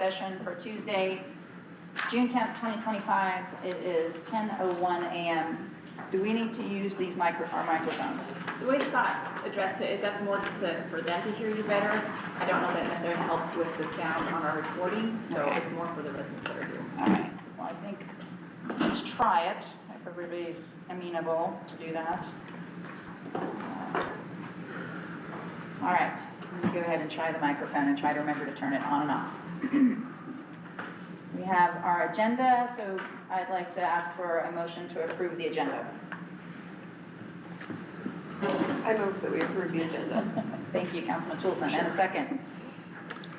session for Tuesday, June 10th, 2025. It is 10:01 a.m. Do we need to use these our microphones? The way Scott addressed it is that's more just for them to hear you better. I don't know that necessarily helps with the sound on our recording, so Okay. it's more for the residents that are here. All right, well, I think, let's try it, if everybody's amenable to do that. All right, let me go ahead and try the microphone and try to remember to turn it on and off. We have our agenda, so I'd like to ask for a motion to approve the agenda. I move that we approve the agenda. Thank you, Councilman Toolson. And a second.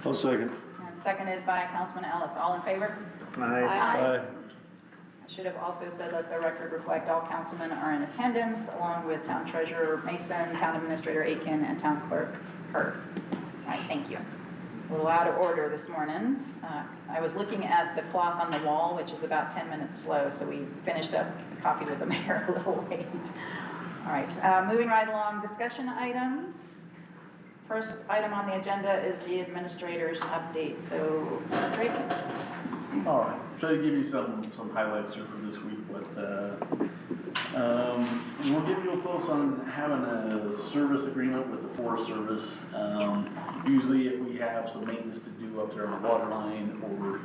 I'll second. And seconded by Councilman Ellis. All in favor? Aye. I should have also said, let the record reflect all councilmen are in attendance, along with Town Treasurer Mason, Town Administrator Aiken, and Town Clerk Hurd. All right, thank you. A little out of order this morning. I was looking at the clock on the wall, which is about 10 minutes slow, so we finished up coffee with the mayor a little late. All right, moving right along, discussion items. First item on the agenda is the administrator's update. So, Mr. Aiken. All right, try to give you some highlights here for this week, but we'll get real close on having a service agreement with the Forest Service. Usually if we have some maintenance to do up there on the water line or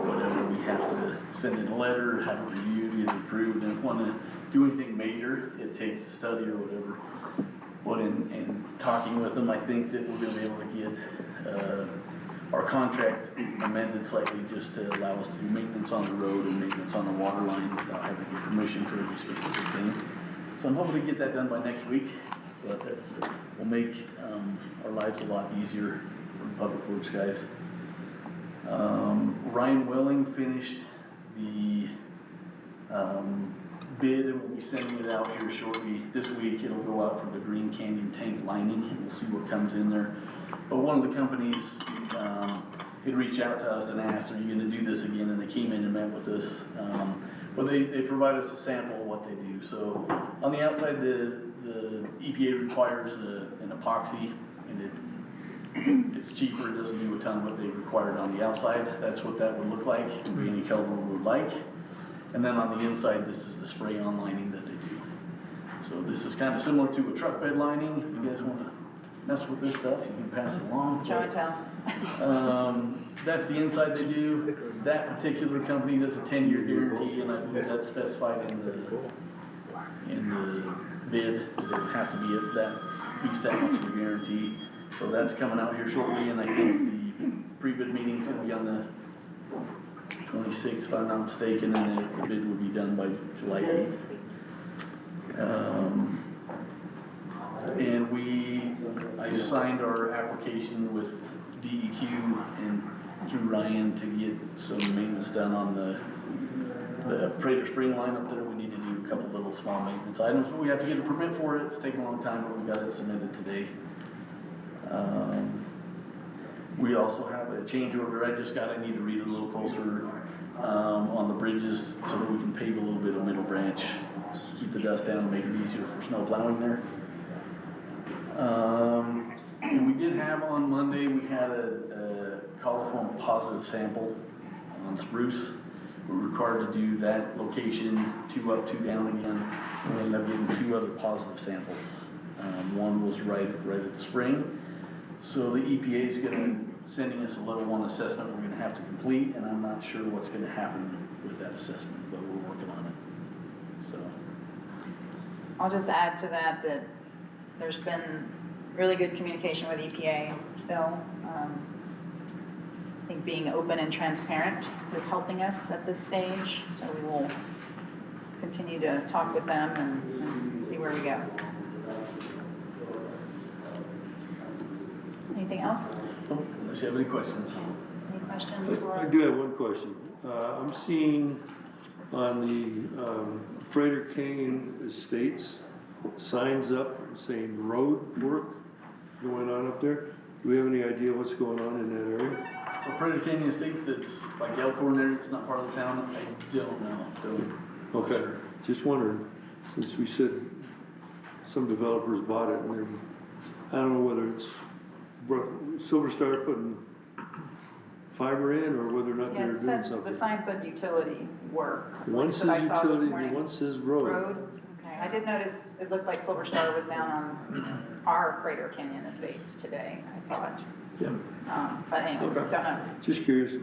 whatever, we have to send in a letter, have it reviewed, get it approved, and if we want to do anything major, it takes a study or whatever. But in talking with them, I think that we're going to be able to get our contract amended slightly just to allow us to do maintenance on the road and maintenance on the water line without having to get permission for every specific thing. So I'm hoping to get that done by next week, but will make our lives a lot easier for the public works guys. Ryan Welling finished the bid and we'll be sending it out here shortly. This week it'll go out for the Green Canyon tank lining and we'll see what comes in there. But one of the companies had reached out to us and asked, are you going to do this again? And they came in and met with us. Well, they provided us a sample of what they do. So on the outside, the EPA requires an epoxy, and it's cheaper. It doesn't do a ton of what they required on the outside. That's what that would look like. It can be any color we would like. And then on the inside, this is the spray-on lining that they do. So this is kind of similar to a truck bed lining. If you guys want to mess with this stuff, you can pass it along. Show and tell. That's the inside they do. That particular company does a 10-year guarantee, and I believe that's specified in the bid. It would have to be at least that much of a guarantee. So that's coming out here shortly, and I think the pre-bid meeting's going to be on the 26th, if I'm not mistaken, and the bid will be done by July 8th. And I signed our application with DEQ and through Ryan to get some maintenance done on the Prater Spring line up there. We need to do a couple little small maintenance items, but we have to get a permit for it. It's taken a long time, but we got it submitted today. We also have a change order I just got. I need to read it a little closer on the bridges so that we can pave a little bit of Middle Branch, keep the dust down, make it easier for snow plowing there. And we did have on Monday, we had a coliform positive sample on Spruce. We're required to do that location, 2 up, 2 down again. We ended up getting 2 other positive samples. One was right at the spring. So the EPA is going to sending us a level 1 assessment we're going to have to complete, and I'm not sure what's going to happen with that assessment, but we're working on it. So I'll just add to that there's been really good communication with EPA still. I think being open and transparent is helping us at this stage, so we will continue to talk with them and see where we go. Anything else? Unless you have any questions. Any questions? I do have one question. I'm seeing on the Prater Canyon Estates signs up saying road work going on up there. Do we have any idea what's going on in that area? So Prater Canyon Estates, that's like Elkhorn area, it's not part of the town. I don't know. Okay, just wondering, since we said some developers bought it and I don't know whether it's Silver Star putting fiber in, or whether or not Yeah, they're it doing said, something. the sign said utility work. at One least that I says saw this utility, and morning. one says road. Road, okay, I did notice, it looked like Silver Star was down on our Crater Canyon Estates today, I thought. Yeah, But anyway, Okay. don't know. just curious. Yeah,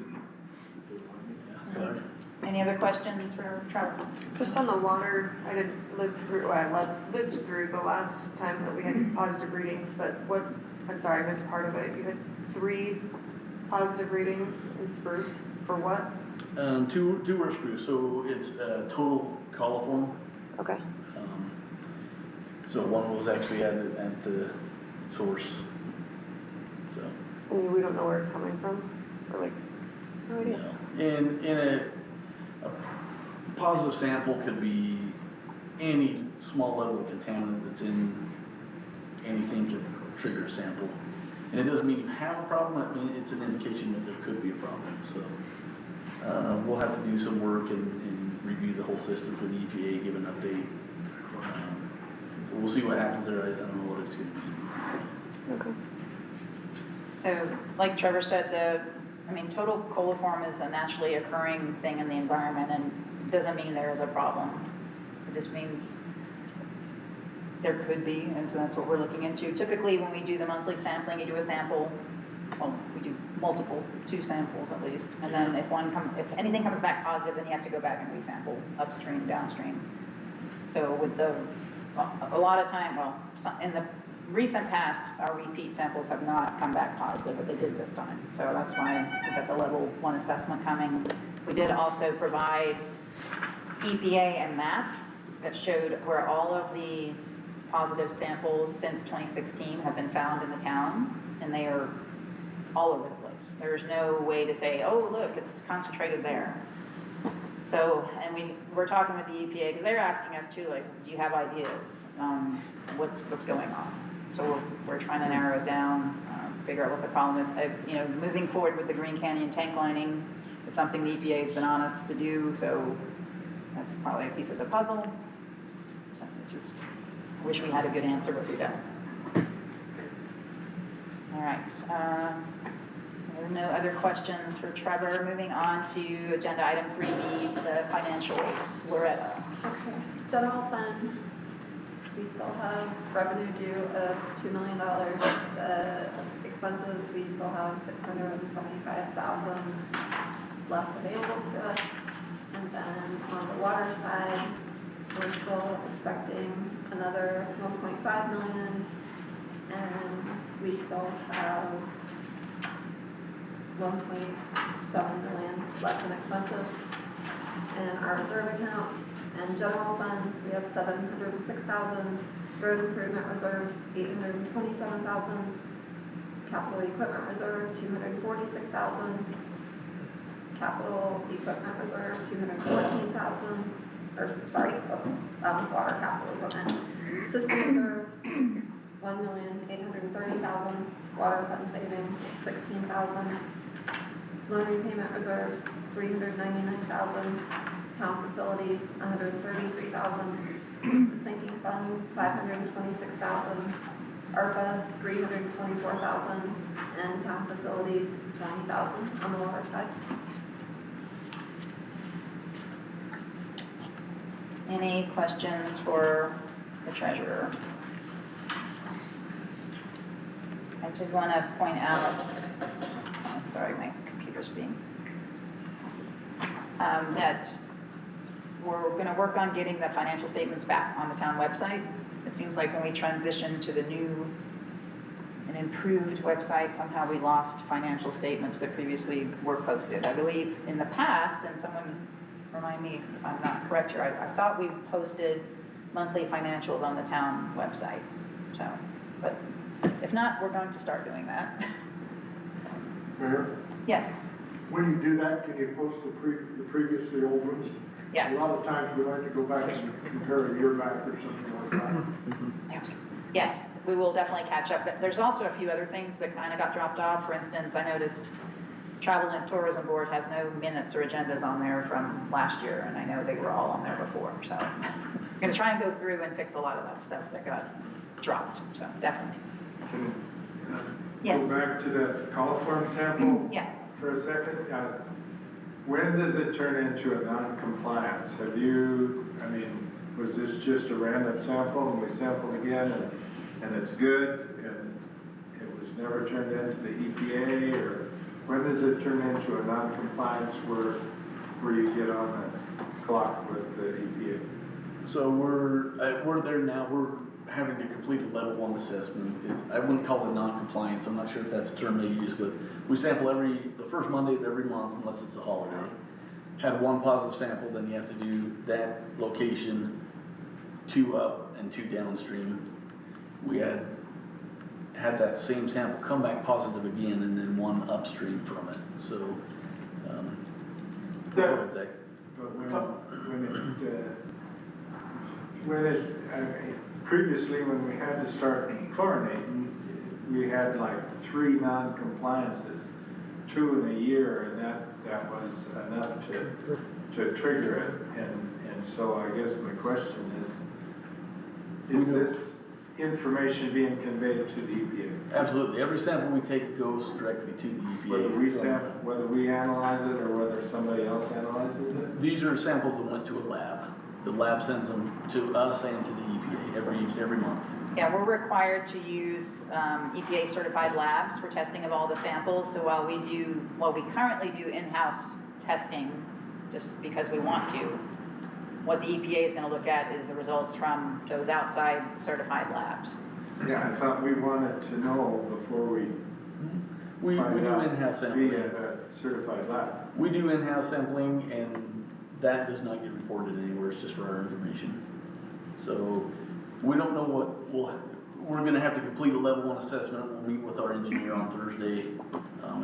sorry. Any other questions for Trevor? Just on the water, I didn't live through, well, I lived through the last time that we had positive readings, but what, I'm sorry, I missed part of it. You had 3 positive readings in Spruce, for what? Two were spruce, so it's total coliform. Okay. So one was actually at the source. So, I mean, we don't know where it's coming from, or like, no you idea. know, in a positive sample could be any small level of contaminant that's in anything can trigger a sample. And it doesn't mean you have a problem, I mean, it's an indication that there could be a problem, so. We'll have to do some work and review the whole system for the EPA, give an update. So we'll see what happens there, I don't know what it's gonna be. Okay. So, like Trevor said, total coliform is a naturally occurring thing in the environment and doesn't mean there is a problem. It just means there could be, and so that's what we're looking into. Typically, when we do the monthly sampling, you do a sample, well, we do multiple, 2 samples at least. And then if anything comes back positive, then you have to go back and resample upstream, downstream. So with a lot of time, in the recent past, our repeat samples have not come back positive, but they did this time. So that's why we've got the level 1 assessment coming. We did also provide EPA and map that showed where all of the positive samples since 2016 have been found in the town, and they are all over the place. There's no way to say, oh, look, it's concentrated there. So, and we're talking with the EPA, because they're asking us too, like, do you have ideas? What's going on? So we're trying to narrow it down, figure out what the problem is. Moving forward with the Green Canyon tank lining is something the EPA has been on us to do, so that's probably a piece of the puzzle. So it's just, I wish we had a good answer, but we don't. All right, there are no other questions for Trevor. Moving on to agenda item 3B, the financials. Loretta. Okay, general fund, we still have revenue due of $2 million. The expenses, we still have $675,000 left available to us. And then on the water side, we're still expecting another 1.5 million. And we still have 1.7 million left in expenses. And our reserve accounts and general fund, we have 706,000. Road improvement reserves, 827,000. Capital equipment reserve, 246,000. Capital equipment reserve, 214,000. Water capital equipment. System reserve, 1,830,000. Water fund saving, 16,000. Loan repayment reserves, 399,000. Town facilities, 133,000. The sinking fund, 526,000. ARPA, 324,000. And town facilities, 20,000 on the water side. Any questions for the treasurer? I did want to point out, sorry, my computer's being messy, that we're going to work on getting the financial statements back on the town website. It seems like when we transitioned to the new and improved website, somehow we lost financial statements that previously were posted. I believe in the past, and someone remind me if I'm not correct here, I thought we posted monthly financials on the town website. So, but if not, we're going to start doing that. Mayor, Yes, when you do that, can you post the previously old ones? yes. A lot of times we like to go back and compare a year back or something like that. Yeah. Yes, we will definitely catch up. There's also a few other things that kind of got dropped off. For instance, I noticed Travel and Tourism Board has no minutes or agendas on there from last year, and I know they were all on there before. So I'm going to try and go through and fix a lot of that stuff that got dropped, so definitely. Can Yes. go back to that coliform sample Yes, for a second? When does it turn into a non-compliance? Have you, I mean, was this just a random sample and we sampled again and it's good and it was never turned into the EPA? Or when does it turn into a non-compliance where you get on the clock with the EPA? So we're there now, we're having to complete a level 1 assessment. I wouldn't call it non-compliance, I'm not sure if that's a term they use, but we sample the first Monday of every month unless it's a holiday. Had 1 positive sample, then you have to do that location 2 up and 2 downstream. We had that same sample come back positive again and then 1 upstream from it, so. Go ahead, Zach. But I mean, previously when we had to start chlorinating, we had like 3 non-compliances, 2 in a year, and that was enough to trigger it. And so I guess my question is this information being conveyed to the EPA? Absolutely, every sample we take goes directly to the EPA. Whether we analyze it or whether somebody else analyzes it? These are samples that went to a lab. The lab sends them to us and to the EPA every month. Yeah, we're required to use EPA certified labs for testing of all the samples. So while we currently do in-house testing, just because we want to, what the EPA is going to look at is the results from those outside certified labs. Yeah, I thought we wanted to know before we We do find out in-house sampling. via a certified lab. We do in-house sampling, and that does not get reported anywhere, it's just for our information. So, we don't know we're gonna have to complete a level 1 assessment. We'll meet with our engineer on Thursday,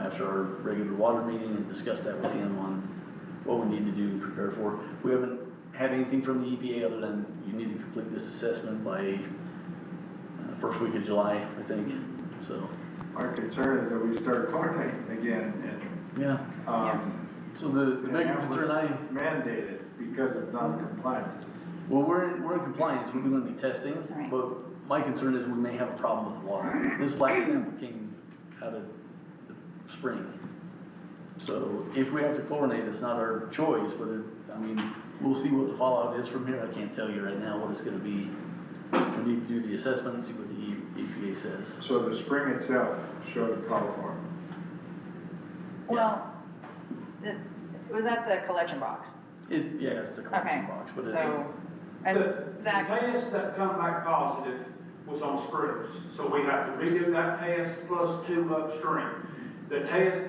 after our regular water meeting and discuss that with him on what we need to do to prepare for. We haven't had anything from the EPA other than you need to complete this assessment by first week of July, I think, so. Our concern is that we start chlorinating again and, Yeah. So the bigger and that was concern mandated because of non-compliances. well, we're in compliance, we're doing the testing, Right. but my concern is we may have a problem with the water. This last sample came out of the spring. So if we have to chlorinate, it's not our choice, but we'll see what the fallout is from here. I can't tell you right now what it's gonna be. We need to do the assessment and see what the EPA says. So the spring itself showed a coliform. Well, was that the collection box? Yeah, it's the collection box, but it's. So, and The Zach, test that come back positive was on screws, so we have to redo that test plus 2 upstream. The test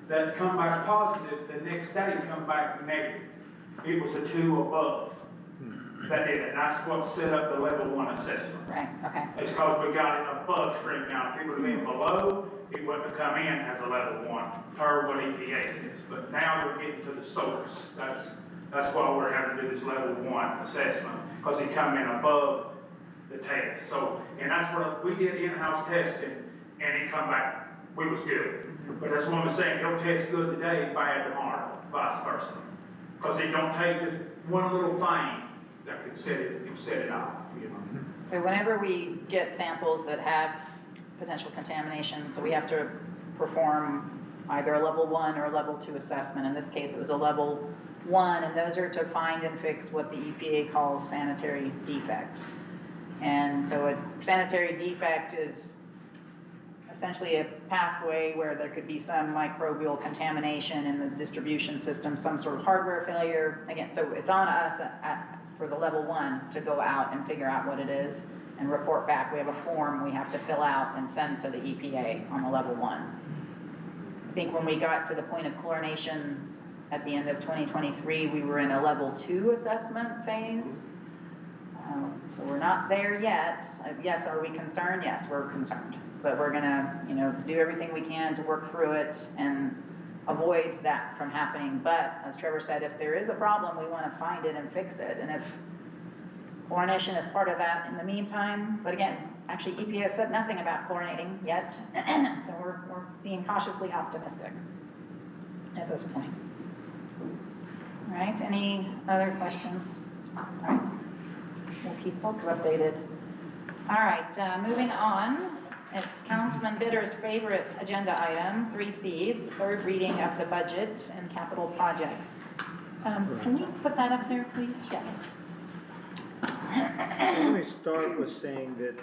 that come back positive, the next day come back negative. It was a 2 above that did it, and that's what set up the level 1 assessment. right, okay. It's because we got it above stream. Now, if it would have been below, it wouldn't have come in as a level 1, per what EPA says. But now we're getting to the source. That's why we're having to do this level 1 assessment, because it come in above the test. So, and that's what we did in-house testing, and it come back, we was good. But that's what I'm saying, it'll test good today, bad tomorrow, vice versa. Because it don't take this one little thing that could set it off, you know. So whenever we get samples that have potential contamination, so we have to perform either a level 1 or a level 2 assessment. In this case, it was a level 1, and those are to find and fix what the EPA calls sanitary defects. And so a sanitary defect is essentially a pathway where there could be some microbial contamination in the distribution system, some sort of hardware failure. Again, so it's on us for the level 1 to go out and figure out what it is and report back. We have a form we have to fill out and send to the EPA on the level 1. I think when we got to the point of chlorination at the end of 2023, we were in a level 2 assessment phase. So we're not there yet. Yes, are we concerned? Yes, we're concerned. But we're gonna, do everything we can to work through it and avoid that from happening. But as Trevor said, if there is a problem, we want to find it and fix it. And if chlorination is part of that in the meantime, but again, actually EPA has said nothing about chlorinating yet, so we're being cautiously optimistic at this point. All right, any other questions? All right, we'll keep folks updated. All right, moving on. It's Councilman Bitter's favorite agenda item, 3C, third reading of the budget and capital projects. Can we put that up there, please? Yes. So let me start with saying that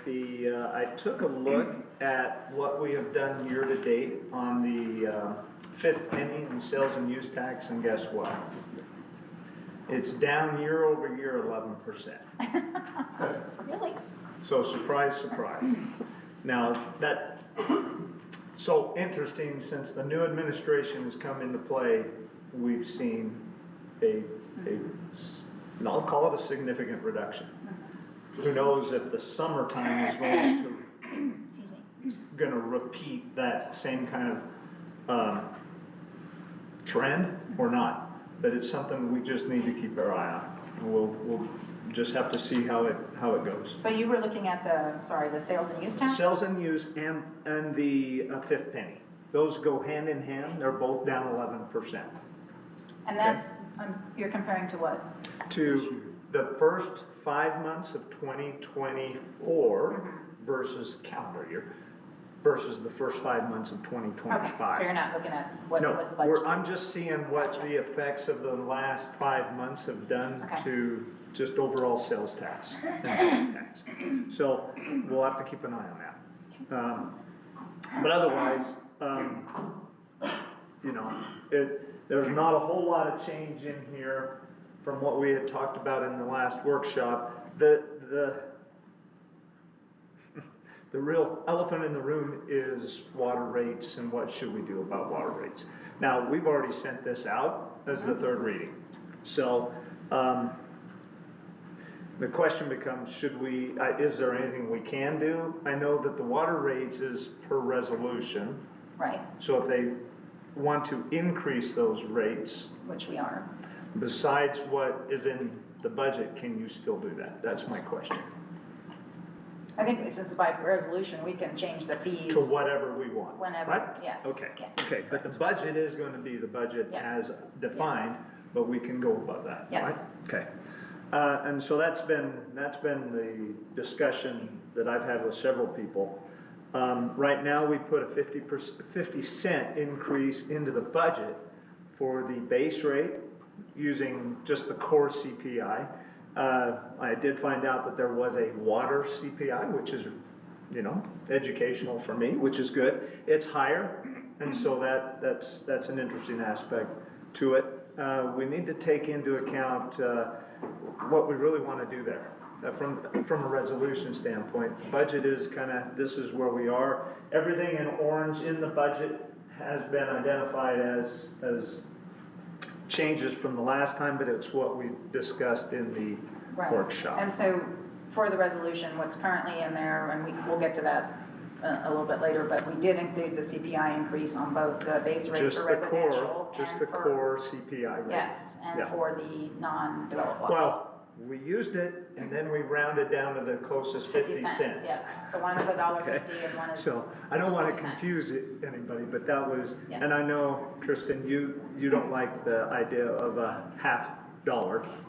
I took a look at what we have done year to date on the fifth penny in sales and use tax, and guess what? It's down year over year 11%. Really? So surprise, surprise. Now so interesting, since the new administration has come into play, we've seen I'll call it a significant reduction. Who knows if the summertime is going to repeat that same kind of trend or not, but it's something we just need to keep our eye on. And we'll just have to see how it goes. So you were looking at the sales and use tax? Sales and use and the fifth penny. Those go hand in hand. They're both down 11%. And that's, you're comparing to what? To the first 5 months of 2024 versus calendar year, versus the first 5 months of 2025. Okay, so you're not looking at what No, was budgeted? I'm just seeing what the effects of the last 5 months have done Okay. to just overall sales tax and property tax. So we'll have to keep an eye on that. But otherwise, there's not a whole lot of change in here from what we had talked about in the last workshop. The real elephant in the room is water rates and what should we do about water rates. Now, we've already sent this out as the third reading. So the question becomes, is there anything we can do? I know that the water rates is per resolution. Right, So if they want to increase those rates, which we are. besides what is in the budget, can you still do that? That's my question. I think since it's by resolution, we can change the fees. To whatever we want, Whenever, right? yes, Okay, yes. okay, but the budget is going to be the budget Yes. as defined, Yes. but we can go above that, Yes. right? Okay. And so that's been the discussion that I've had with several people. Right now, we put a 50-cent increase into the budget for the base rate using just the core CPI. I did find out that there was a water CPI, which is, educational for me, which is good. It's higher, and so that's an interesting aspect to it. We need to take into account what we really want to do there. From a resolution standpoint, budget is this is where we are. Everything in orange in the budget has been identified as changes from the last time, but it's what we discussed in the Right. workshop. And so for the resolution, what's currently in there, and we'll get to that a little bit later, but we did include the CPI increase on both the base rate Just for the residential core, just and the for- core CPI rate. Yes, and Yeah. for the non-developed lots. Well, we used it, and then we rounded down to the closest 50 cents. Yes, so one is $1.50 Okay. and one is. So I don't want to 50 cents. confuse anybody, but that was, Yes. and I know, Tristan, you don't like the idea of a $0.50.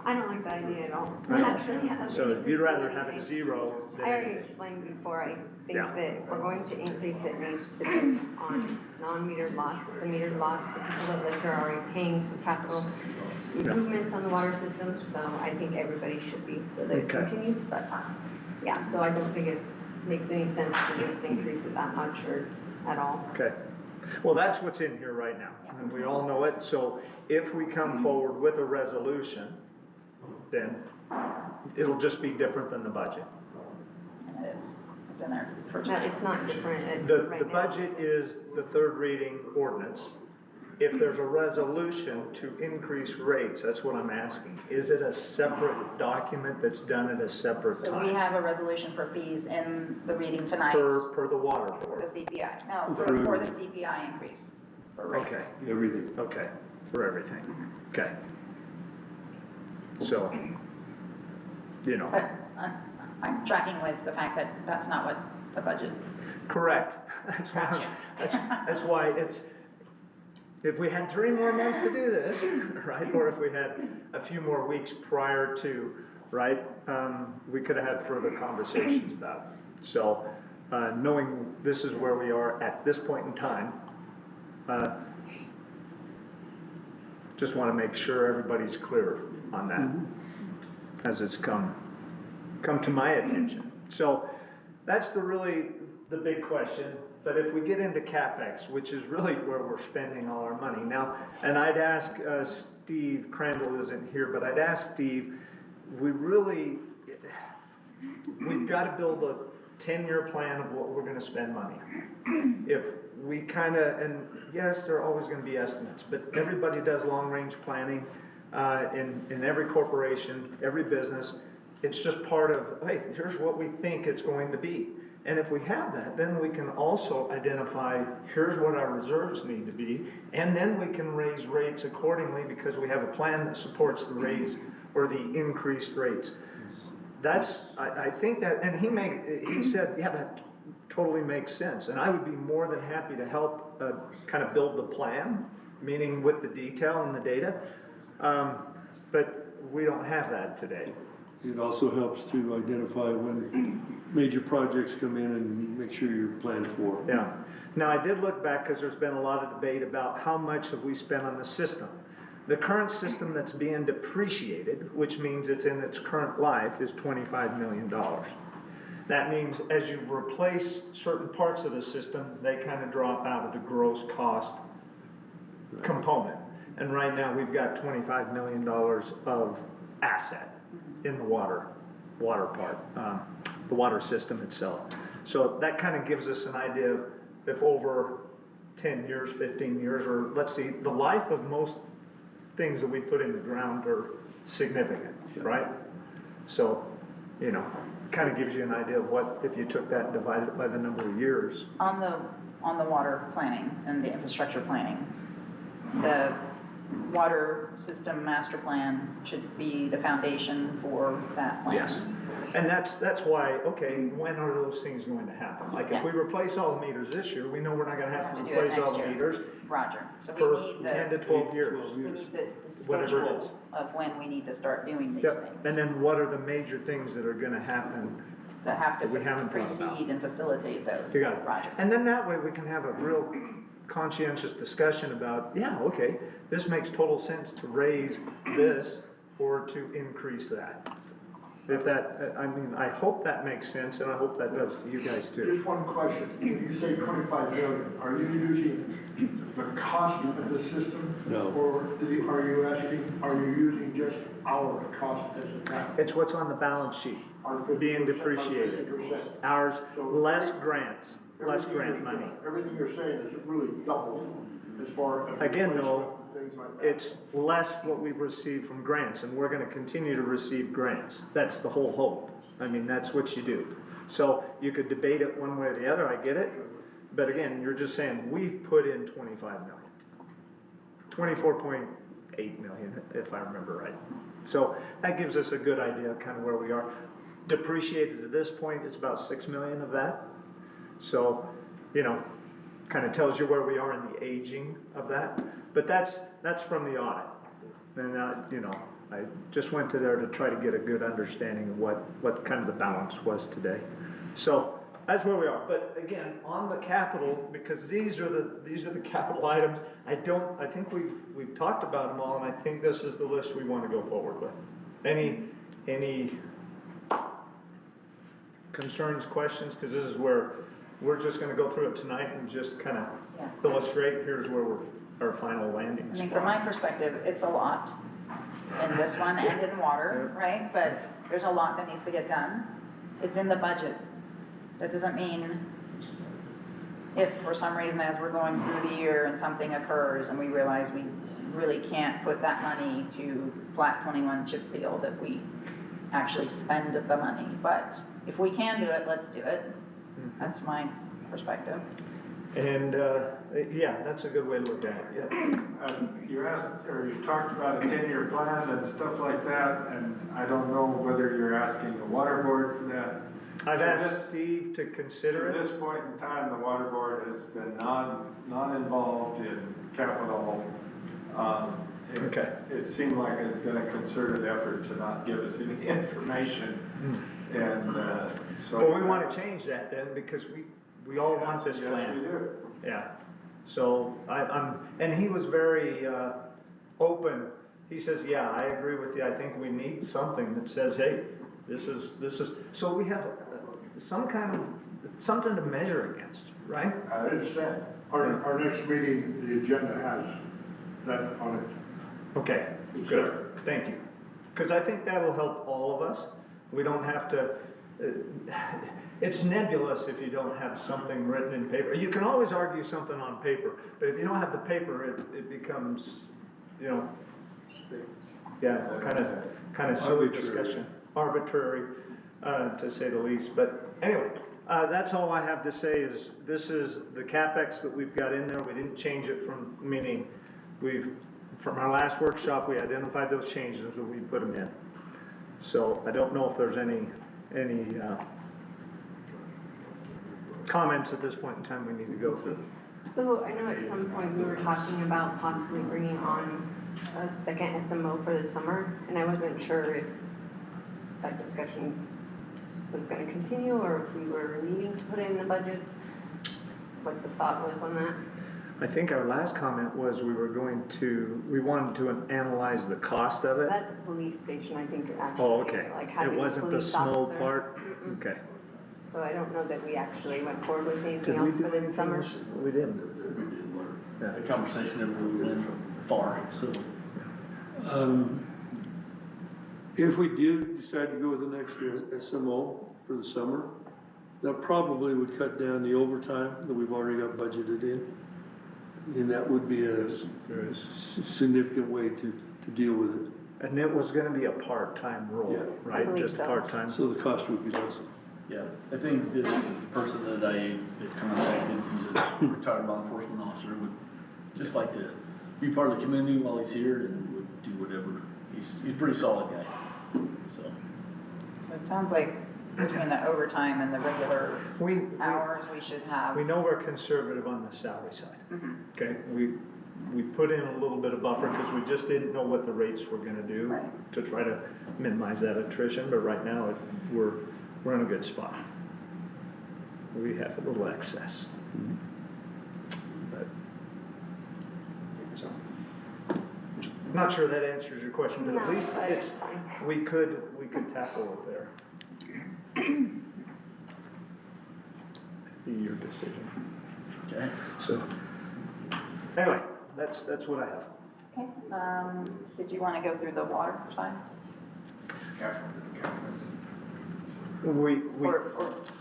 I don't like the idea at all. I know. Actually, yeah, So we you'd rather increase have it anything. zero than I already anything. explained before, I think Yeah. that if we're going to increase, it needs to be on non-metered lots. The metered lots, the people that live here are already paying for capital improvements on the water system, so I think everybody should be, so that it Okay. continues, but, yeah, so I don't think makes any sense to just increase it that much or at all. Okay. Well, that's what's in here right now, and we all know it. So if we come forward with a resolution, then it'll just be different than the budget. And it is, it's in there for But tonight. it's not different The right now. budget is the third reading ordinance. If there's a resolution to increase rates, that's what I'm asking. Is it a separate document that's done at a separate So we time? have a resolution for fees in the reading tonight. Per the water For board? the CPI, no, For for the CPI increase, for rates. Okay, Everything. okay, for everything, okay. So, But I'm tracking with the fact that that's not what the budget, correct. That's why, Gotcha. that's why if we had 3 more months to do this, right, or if we had a few more weeks prior to, right, we could have had further conversations about it. So, knowing this is where we are at this point in time. Just want to make sure everybody's clear on that as it's come to my attention. So that's the big question. But if we get into CapEx, which is really where we're spending all our money now, and I'd ask Steve, Crandall isn't here, but I'd ask Steve, we've got to build a 10-year plan of what we're going to spend money on. If we and yes, there are always going to be estimates, but everybody does long-range planning in every corporation, every business. It's just part of, hey, here's what we think it's going to be. And if we have that, then we can also identify, here's what our reserves need to be, and then we can raise rates accordingly because we have a plan that supports the raise or the increased rates. I think that, and he said, yeah, that totally makes sense. And I would be more than happy to help kind of build the plan, meaning with the detail and the data. But we don't have that today. It also helps to identify when major projects come in and make sure you're planned for. Yeah. Now I did look back because there's been a lot of debate about how much have we spent on the system. The current system that's being depreciated, which means it's in its current life, is $25 million. That means as you've replaced certain parts of the system, they kind of drop out of the gross cost component. And right now we've got $25 million of asset in the water part, the water system itself. So that kind of gives us an idea of if over 10 years, 15 years, or let's see, the life of most things that we put in the ground are significant, right? So, kind of gives you an idea of what, if you took that and divided it by the number of years. On the water planning and the infrastructure planning, the water system master plan should be the foundation for that plan. Yes. And that's why, okay, when are those things going to happen? Like if we Yes. replace all the meters this year, we know we're not gonna have to do it replace all next the year. meters Roger. So for we need 10 to the, 12 years. we need the Whatever it is. schedule of when we need to start doing these Yep. things. And then what are the major things that are gonna happen? That have to we haven't thought about. precede and facilitate those. You got it. Roger. And then that way we can have a real conscientious discussion about, yeah, okay, this makes total sense to raise this or to increase that. If that, I hope that makes sense, and I hope that does to you guys too. Just one question. When you say 25 million, are you using the cost of the system? No. Or are you asking, are you using just our cost as a town? It's what's on the balance sheet, Our 50%, being our depreciated. 50%. Ours, So less grants, less Everything grant you're- money. Everything you're saying is really double as far as. Again, though, replacement and things like that. It's less what we've received from grants, and we're gonna continue to receive grants. That's the whole hope. That's what you do. So you could debate it one way or the other, I get it. But again, you're just saying, we've put in 25 million. 24.8 million, if I remember right. So that gives us a good idea of kind of where we are. Depreciated at this point, it's about 6 million of that. So, kind of tells you where we are in the aging of that. But that's from the audit. And, I just went to there to try to get a good understanding of what kind of the balance was today. So that's where we are. But again, on the capital, because these are the capital items, I think we've talked about them all, and I think this is the list we want to go forward with. Any concerns, questions? Because this is where we're just gonna go through it tonight and just kind of Yeah. illustrate, here's where our final landing From spot. my perspective, it's a lot in this one and in water, right? But there's a lot that needs to get done. It's in the budget. That doesn't mean if for some reason as we're going through the year and something occurs and we realize we really can't put that money to Plat 21 chip seal, that we actually spend the money. But if we can do it, let's do it. That's my perspective. And, yeah, that's a good way to look at it, yeah. You asked, or you talked about a 10-year plan and stuff like that, and I don't know whether you're asking the water board for that. I've To asked this- Steve to consider To it. this point in time, the water board has been non-involved in capital. Okay. It seemed like it's been a concerted effort to not give us any information, and so. Well, we want to change that then, because we all want this Yes, plan. we do. Yeah, so and he was very open. He says, yeah, I agree with you, I think we need something that says, hey, this is, so we have some kind of, something to measure against, right? I understand. Our next meeting, the agenda has that on it. Okay, It's good, there. thank you. Because I think that'll help all of us. We don't have to, it's nebulous if you don't have something written in paper. You can always argue something on paper, but if you don't have the paper, it becomes, you know, yeah, kind of silly Arbitrary. discussion. Arbitrary, to say the least. But anyway, that's all I have to say is, this is the CapEx that we've got in there. We didn't change it from, meaning from our last workshop, we identified those changes and we put them in. So I don't know if there's any comments at this point in time we need to go through. So I know at some point we were talking about possibly bringing on a second SMO for the summer, and I wasn't sure if that discussion was gonna continue or if we were needing to put it in the budget, what the thought was on that. I think our last comment was we wanted to analyze the cost of it. That's a police station, I think, actually. Oh, okay. Like It having a wasn't the police snow officer. part? Mm-mm. Okay. So I don't know that we actually went forward with anything Did we else do for this anything summer. else? We didn't. We did, Yeah. the conversation never really went far, so. If we do decide to go with the next SMO for the summer, that probably would cut down the overtime that we've already got budgeted in. And that would be a significant way to deal with it. And it was gonna be a part-time role, Yeah. I right? believe Just so. part-time? So the cost would be less. Yeah, I think the person that they've contacted, who's a retired law enforcement officer, would just like to be part of the community while he's here and would do whatever. He's a pretty solid guy, so. So it sounds like between the overtime and the regular We hours, we should have. know we're conservative on the salary side, Mhm. okay? We put in a little bit of buffer because we just didn't know what the rates were gonna do Right. to try to minimize that attrition, but right now we're in a good spot. We have a little excess. But, so, not sure that answers your question, but at No, least but it's, it's fine. we could tackle it there. Be your decision. Okay. So, anyway, that's what I have. Okay, did you want to go through the water side?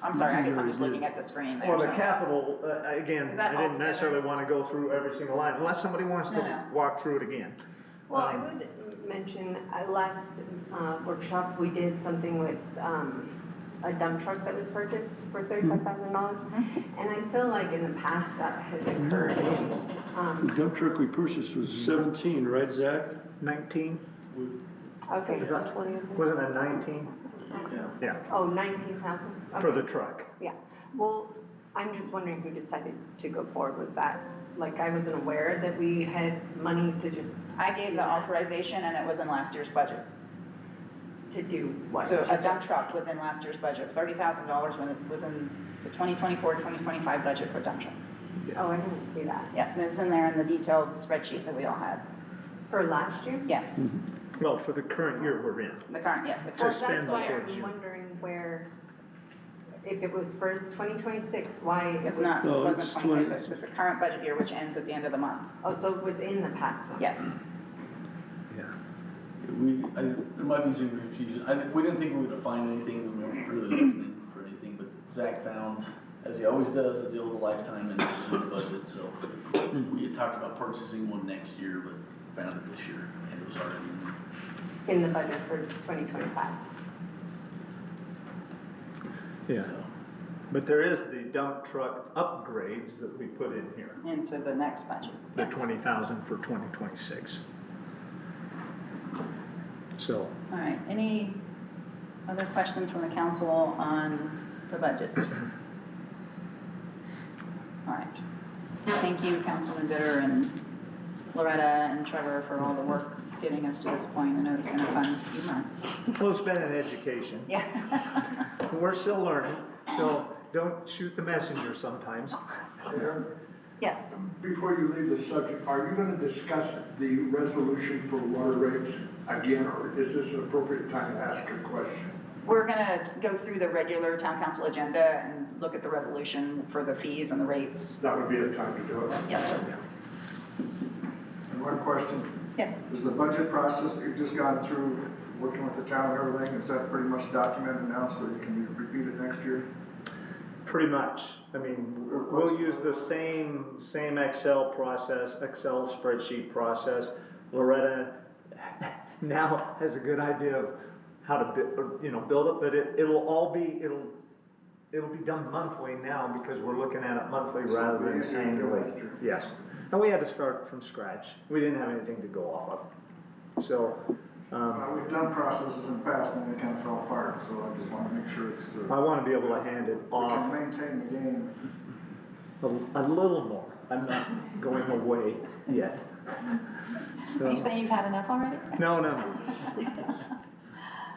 I'm sorry, I guess I'm just looking at the screen there. Well, the so- capital, again, Is that I all didn't necessarily together? want to go through every single line, unless somebody wants No, to no. walk through it again. Well, I would mention, last workshop, we did something with a dump truck that was purchased for $35,000. And I feel like in the past that has occurred. The dump truck we purchased was 17, right, Zach? 19? Okay, Is so that- 20. Wasn't it 19? Yeah, Oh, 19,000? for the Okay. truck. Yeah, well, I'm just wondering who decided to go forward with that. Like, I wasn't aware that we had money to just. I gave do the that. authorization and it was in last year's budget. To do what? So a dump truck was in last year's budget, $30,000 when it was in the 2024-2025 budget for dump truck. Oh, I didn't see that. Yeah, and it's in there in the detailed spreadsheet that we all had. For last year? Yes, Well, for the current year we're in. the current, yes, the To Well, current. spend that's why before I'm June. wondering where, if it was for 2026, why it It's was. not, it No, wasn't it's 2026, it's a current budget year which ends at the end of the month. Oh, so it was in the past one? Yes. Yeah. There might be some confusion. We didn't think we were gonna find anything. We weren't really looking for anything, but Zach found, as he always does, a deal of a lifetime in the budget, so. We had talked about purchasing one next year, but found it this year, and it was already in there. In the budget for 2025? Yeah, So, but there is the dump truck upgrades that we put in here, Into the next budget. the Yes. 20,000 for 2026. So, All right, any other questions from the council on the budget? All right. Thank you, Councilman Bitter and Loretta and Trevor for all the work getting us to this point. I know it's been a fun few months. well, it's been an education. Yeah. We're still learning, so don't shoot the messenger sometimes. Sharon, Yes. before you leave the subject, are you gonna discuss the resolution for water rates again, or is this an appropriate time to ask a question? We're gonna go through the regular town council agenda and look at the resolution for the fees and the rates. That would be a time to do it. Yes, sir. And one question, Yes. is the budget process that you've just gone through, working with the town and everything, is that pretty much documented now so you can repeat it next year? Pretty much. I mean, we'll use the same Excel process, Excel spreadsheet process. Loretta now has a good idea of how to, build it, but it'll be done monthly now because we're looking at it monthly So rather it'll be than easier to do annually. last year. Yes. And we had to start from scratch. We didn't have anything to go off of. So, We've done processes in the past and they kind of fell apart, so I just want to make sure it's, I want to be able to hand it we can off maintain the game. a little more. I'm not going away yet. Are you So, saying you've had enough already? no.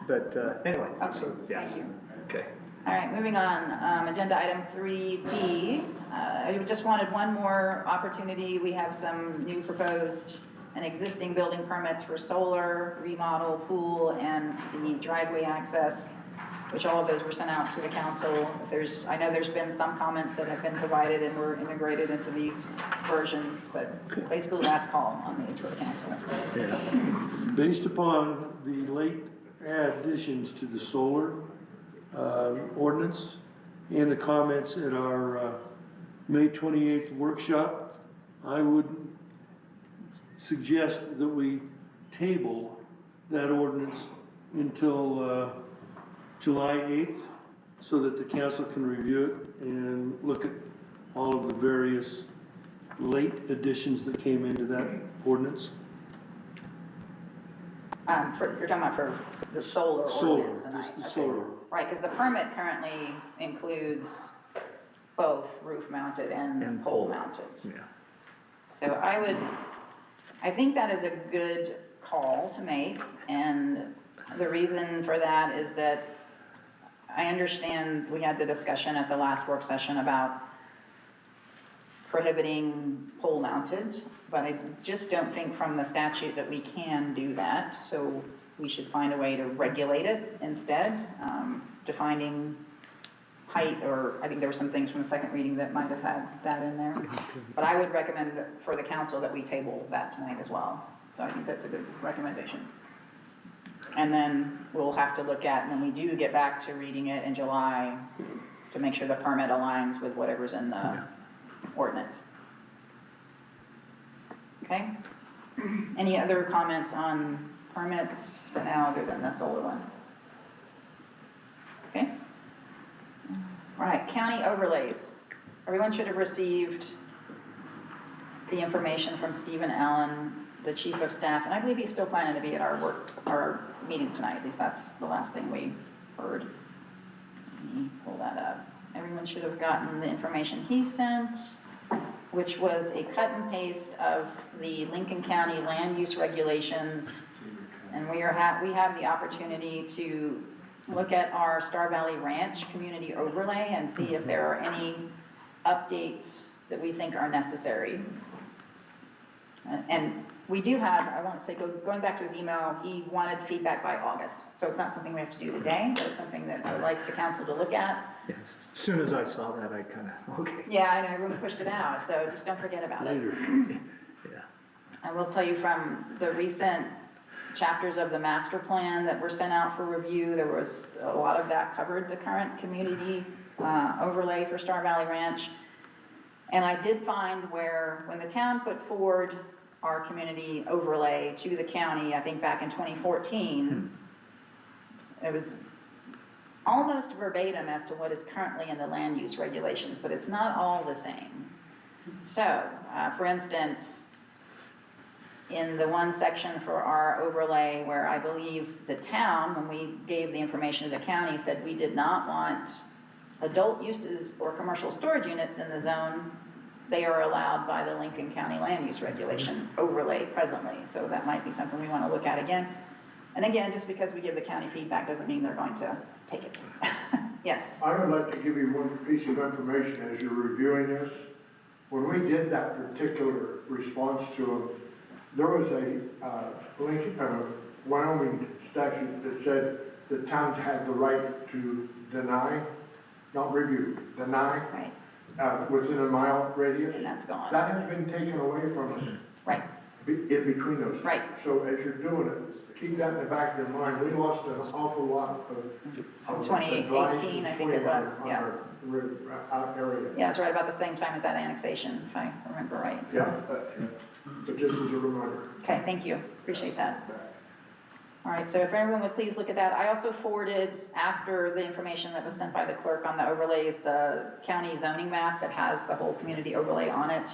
But anyway, Okay, so, yes. thank you. Okay. All right, moving on, agenda item 3D. I just wanted one more opportunity. We have some new proposed and existing building permits for solar, remodel, pool, and the driveway access, which all of those were sent out to the council. I know there's been some comments that have been provided and were integrated into these versions, but basically last call on these for the council. Yeah. Based upon the late additions to the solar ordinance and the comments at our May 28th workshop, I would suggest that we table that ordinance until July 8th so that the council can review it and look at all of the various late additions that came into that ordinance. You're talking about for the solar Solar, ordinance tonight? just the Okay. solar. Right, because the permit currently includes both roof-mounted and And pole-mounted. Yeah. So I think that is a good call to make, and the reason for that is that I understand we had the discussion at the last work session about prohibiting pole-mounted, but I just don't think from the statute that we can do that, so we should find a way to regulate it instead, defining height, or I think there were some things from the second reading that might have had that in there. But I would recommend that for the council that we table that tonight as well. So I think that's a good recommendation. And then we'll have to look at, when we do get back to reading it in July, to make sure the permit aligns with whatever's in the ordinance. Okay? Any other comments on permits for now other than the solar one? Okay? All right, county overlays. Everyone should have received the information from Stephen Allen, the chief of staff, and I believe he's still planning to be at our meeting tonight. At least that's the last thing we heard. Let me pull that up. Everyone should have gotten the information he sent, which was a cut and paste of the Lincoln County land use regulations. And we have the opportunity to look at our Star Valley Ranch community overlay and see if there are any updates that we think are necessary. And we do have, I want to say, going back to his email, he wanted feedback by August. So it's not something we have to do today, but it's something that I would like the council to look at. Yes. As soon as I saw that, I kind of, okay. Yeah, I know, everyone pushed it out, so just don't forget about it. Later. Yeah. I will tell you from the recent chapters of the master plan that were sent out for review, there was a lot of that covered the current community overlay for Star Valley Ranch. And I did find where, when the town put forward our community overlay to the county, I think back in 2014, it was almost verbatim as to what is currently in the land use regulations, but it's not all the same. So, for instance, in the one section for our overlay where I believe the town, when we gave the information to the county, said we did not want adult uses or commercial storage units in the zone, they are allowed by the Lincoln County land use regulation overlay presently. So that might be something we want to look at again. And again, just because we give the county feedback doesn't mean they're going to take it. Yes. I would like to give you one piece of information as you're reviewing this. When we did that particular response to them, there was a Wyoming statute that said the towns had the right to deny, not review, deny, Right, within a mile radius. and that's gone. That has been taken away from us Right, in between those. Right. So as you're doing it, keep that in the back of your mind. We lost an awful lot of. 2018, I think it was, yeah. Out area. Yeah, it's right about the same time as that annexation, if I remember right. So- Yeah, but just as a reminder. Okay, thank you, appreciate that. All right, so if everyone would please look at that. I also forwarded, after the information that was sent by the clerk on the overlays, the county zoning map that has the whole community overlay on it.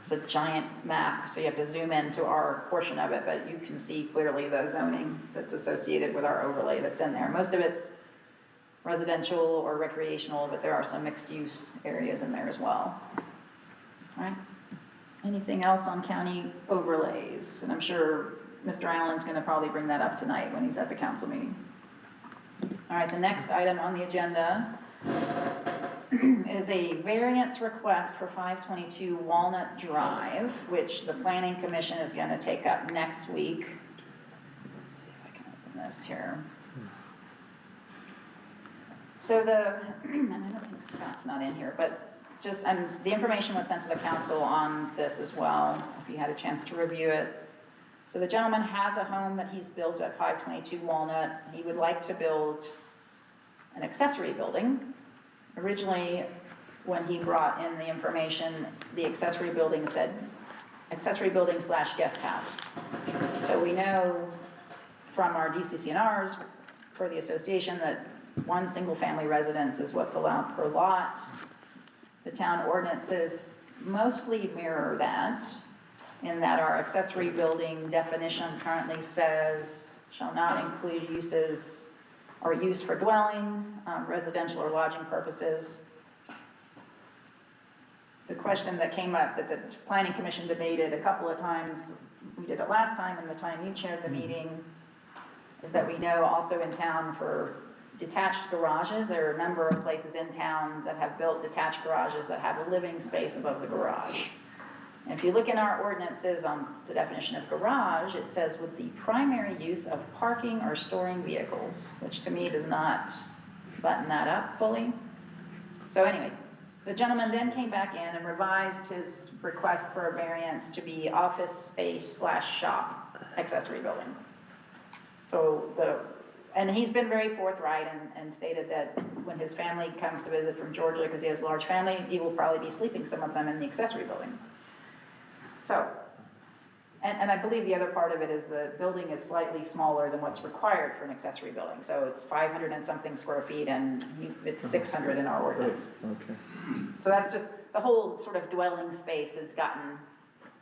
It's a giant map, so you have to zoom into our portion of it, but you can see clearly the zoning that's associated with our overlay that's in there. Most of it's residential or recreational, but there are some mixed-use areas in there as well. All right, anything else on county overlays? And I'm sure Mr. Allen's gonna probably bring that up tonight when he's at the council meeting. All right, the next item on the agenda is a variance request for 522 Walnut Drive, which the planning commission is gonna take up next week. Let's see if I can open this here. So and I don't think Scott's not in here, but just, and the information was sent to the council on this as well, if you had a chance to review it. So the gentleman has a home that he's built at 522 Walnut. He would like to build an accessory building. Originally, when he brought in the information, the accessory building said accessory building / guest house. So we know from our DCCNRs for the association that one single-family residence is what's allowed per lot. The town ordinances mostly mirror that, in that our accessory building definition currently says shall not include uses or use for dwelling, residential or lodging purposes. The question that came up that the planning commission debated a couple of times, we did it last time and the time you chaired the meeting, is that we know also in town for detached garages, there are a number of places in town that have built detached garages that have a living space above the garage. And if you look in our ordinances on the definition of garage, it says with the primary use of parking or storing vehicles, which to me does not button that up fully. So anyway, the gentleman then came back in and revised his request for a variance to be office space / shop accessory building. So and he's been very forthright and stated that when his family comes to visit from Georgia, because he has a large family, he will probably be sleeping, some of them, in the accessory building. So, and I believe the other part of it is the building is slightly smaller than what's required for an accessory building. So it's 500 and something square feet and it's 600 in our ordinance. Okay. So that's just, the whole sort of dwelling space has gotten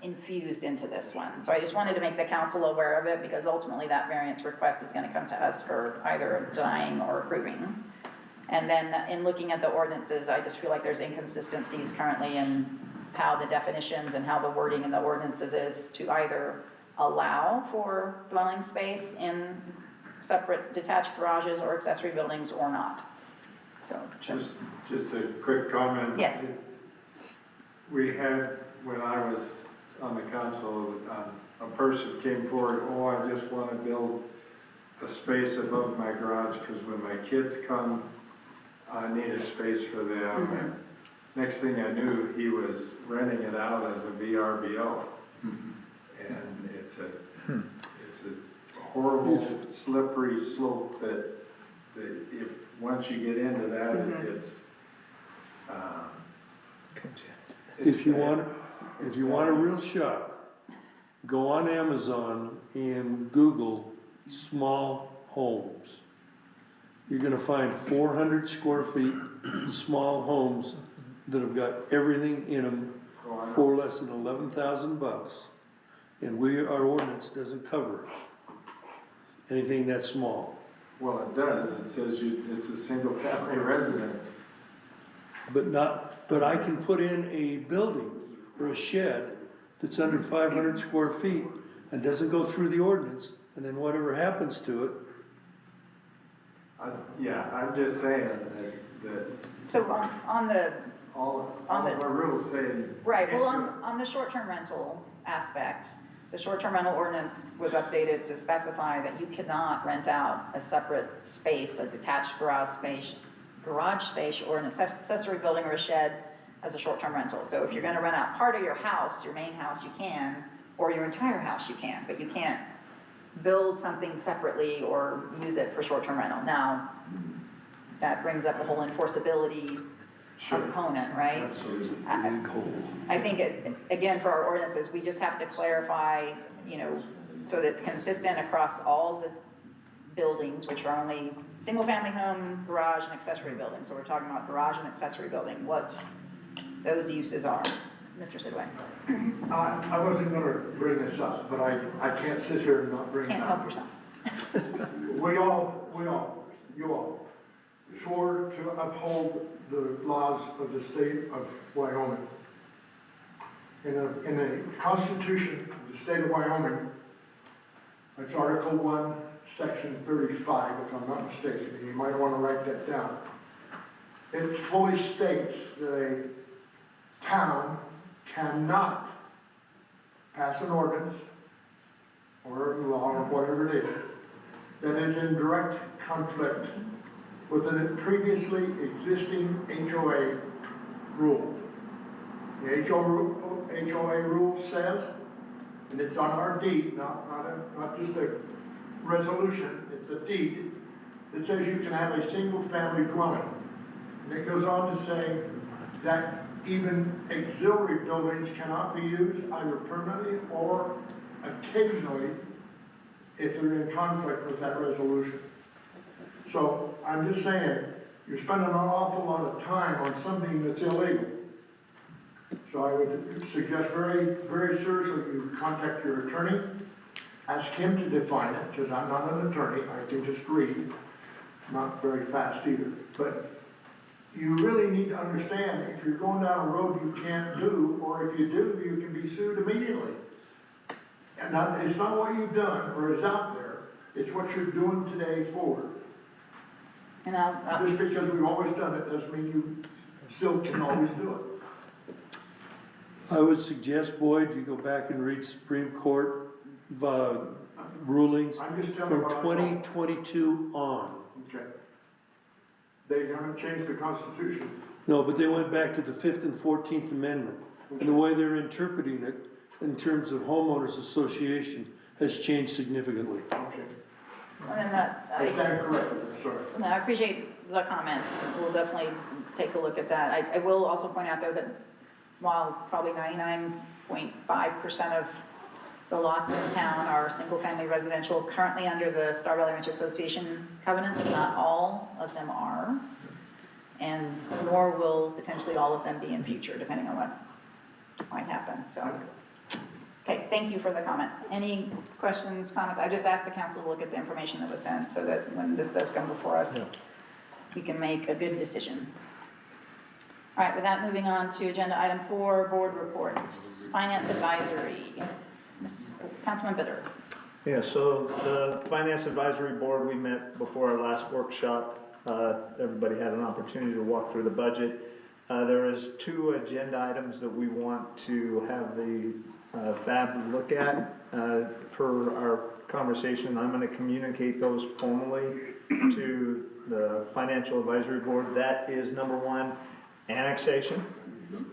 infused into this one. So I just wanted to make the council aware of it because ultimately that variance request is gonna come to us for either denying or approving. And then in looking at the ordinances, I just feel like there's inconsistencies currently in how the definitions and how the wording in the ordinances is to either allow for dwelling space in separate detached garages or accessory buildings or not. So Just a quick comment. Yes. We had, when I was on the council, a person came forward, oh, I just want to build a space above my garage because when my kids come, I need a space for them. Mm-hmm. And next thing I knew, he was renting it out as a VRBO. And it's a horrible, slippery slope that if, once you get into that, it gets, If you want a real shock, go on Amazon and Google small homes. You're gonna find 400 square feet, small homes that have got everything in them for less than $11,000. And our ordinance doesn't cover anything that small. well, it does. It says it's a single family residence. But I can put in a building or a shed that's under 500 square feet and doesn't go through the ordinance, and then whatever happens to it. Yeah, I'm just saying that that So on the, all On of the- our rules say. right, well, can't do it. on the short-term rental aspect, the short-term rental ordinance was updated to specify that you cannot rent out a separate space, a detached garage space, or an accessory building or a shed as a short-term rental. So if you're gonna rent out part of your house, your main house, you can, or your entire house, you can, but you can't build something separately or use it for short-term rental. Now, that brings up the whole enforceability component, right? There's a big hole. I think, again, for our ordinances, we just have to clarify, so that it's consistent across all the buildings, which are only single-family home, garage, and accessory building. So we're talking about garage and accessory building, what those uses are. Mr. Sidway? I wasn't gonna bring this up, but I can't sit here and not bring it Can't up. help yourself. You all swore to uphold the laws of the state of Wyoming. In the Constitution of the state of Wyoming, it's Article 1, Section 35, if I'm not mistaken, and you might want to write that down. It fully states that a town cannot pass an ordinance or a law or whatever it is that is in direct conflict with a previously existing HOA rule. The HOA rule says, and it's on our deed, not just a resolution, it's a deed, that says you can have a single-family dwelling. And it goes on to say that even auxiliary buildings cannot be used either permanently or occasionally if they're in conflict with that resolution. So I'm just saying, you're spending an awful lot of time on something that's illegal. So I would suggest very, very seriously you contact your attorney, ask him to define it, because I'm not an attorney, I can just read, not very fast either. But you really need to understand, if you're going down a road you can't do, or if you do, you can be sued immediately. And it's not what you've done or is out there, it's what you're doing today forward. And I'll Just because we've always done it doesn't mean you still can always do it. I would suggest, Boyd, you go back and read Supreme Court rulings I'm just telling you from what I know. 2022 on. Okay. They haven't changed the Constitution. No, but they went back to the 5th and 14th Amendment. And the way they're interpreting it in terms of homeowners association has changed significantly. Okay. and then I stand corrected, sorry. No, I appreciate the comments. We'll definitely take a look at that. I will also point out, though, that while probably 99.5% of the lots in town are single-family residential currently under the Star Valley Ranch Association covenants, not all of them are, and nor will potentially all of them be in future, depending on what might happen, so. Okay, thank you for the comments. Any questions, comments? I just asked the council to look at the information that was sent, so that when this does come before us, we can make a good decision. All right, with that, moving on to agenda item 4, board reports. Finance advisory. Councilman Bitter. Yeah, so the Finance Advisory Board, we met before our last workshop. Everybody had an opportunity to walk through the budget. There is 2 agenda items that we want to have the FAB look at. Per our conversation, I'm going to communicate those formally to the Financial Advisory Board. That is number 1, annexation.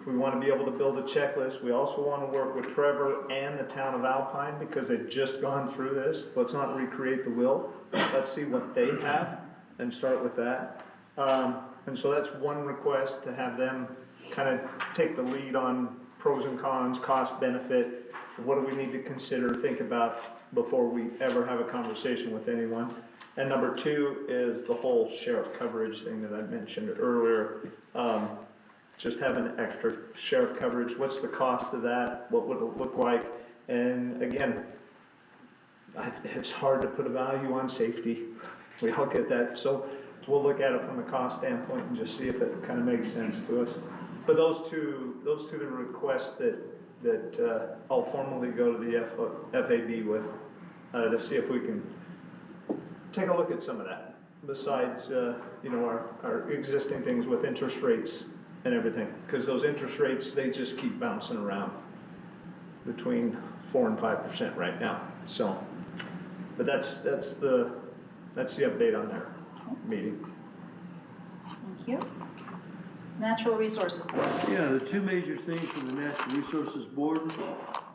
We want to be able to build a checklist. We also want to work with Trevor and the town of Alpine because they've just gone through this. Let's not recreate the wheel. Let's see what they have and start with that. And so that's one request, to have them kind of take the lead on pros and cons, cost, benefit. What do we need to consider, think about before we ever have a conversation with anyone? And number 2 is the whole sheriff coverage thing that I mentioned earlier. Just having extra sheriff coverage, what's the cost of that? What would it look like? And again, it's hard to put a value on safety. We all get that. So we'll look at it from a cost standpoint and just see if it kind of makes sense to us. But those two are the requests that I'll formally go to the FAB with to see if we can take a look at some of that. besides, you know, our existing things with interest rates and everything. Because those interest rates, they just keep bouncing around between 4 and 5% right now, so. But that's the update on their meeting. Thank you. Natural Resources Board. Yeah, the two major things from the Natural Resources Board